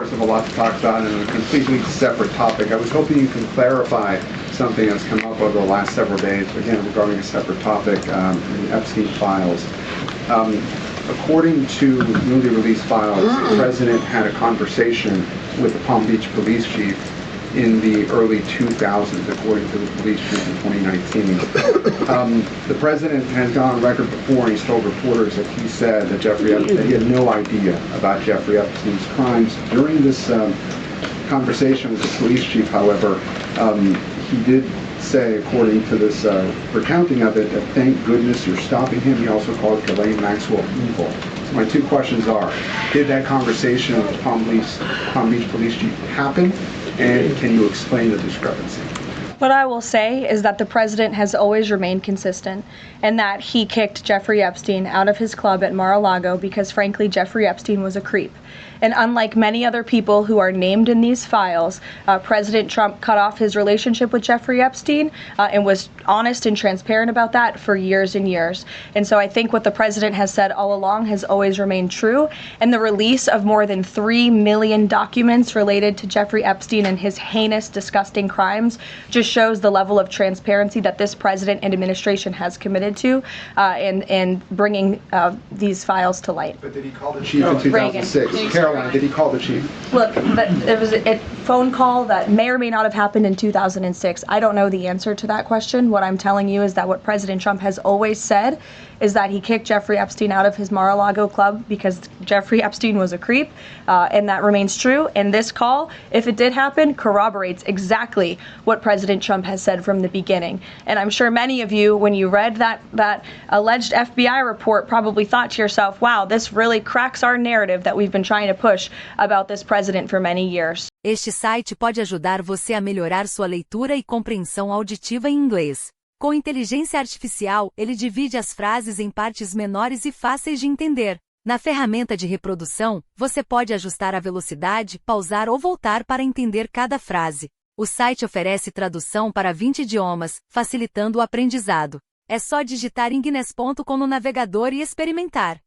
course, have a lot to talk about in a completely separate topic. I was hoping you can clarify something that's come up over the last several days, again, regarding a separate topic, in the Epstein files. According to newly released files, the president had a conversation with the Palm Beach police chief in the early 2000s, according to the police chief in 2019. The president has gone on record before, and he's told reporters that he said that that he had no idea about Jeffrey Epstein's crimes. During this conversation with the police chief, however, he did say, according to this recounting of it, that thank goodness you're stopping him. He also called Ghislaine Maxwell evil. So my two questions are, did that conversation with the Palm Beach police chief happen? And can you explain the discrepancy? What I will say is that the president has always remained consistent, and that he kicked Jeffrey Epstein out of his club at Mar-a-Lago because, frankly, Jeffrey Epstein was a creep. And unlike many other people who are named in these files, President Trump cut off his relationship with Jeffrey Epstein and was honest and transparent about that for years and years. And so I think what the president has said all along has always remained true. And the release of more than 3 million documents related to Jeffrey Epstein and his heinous, disgusting crimes just shows the level of transparency that this president and administration has committed to in bringing these files to light. But did he call the chief in 2006? Caroline, did he call the chief? Look, it was a phone call that may or may not have happened in 2006. I don't know the answer to that question. What I'm telling you is that what President Trump has always said is that he kicked Jeffrey Epstein out of his Mar-a-Lago club because Jeffrey Epstein was a creep, and that remains true. And this call, if it did happen, corroborates exactly what President Trump has said from the beginning. And I'm sure many of you, when you read that alleged FBI report, probably thought to yourself, wow, this really cracks our narrative that we've been trying to push about this president for many years. Este site pode ajudar você a melhorar sua leitura e compreensão auditiva em inglês. Com inteligência artificial, ele divide as frases em partes menores e fáceis de entender. Na ferramenta de reprodução, você pode ajustar a velocidade, pausar ou voltar para entender cada frase. O site oferece tradução para 20 idiomas, facilitando o aprendizado. É só digitar inglês.com no navegador e experimentar.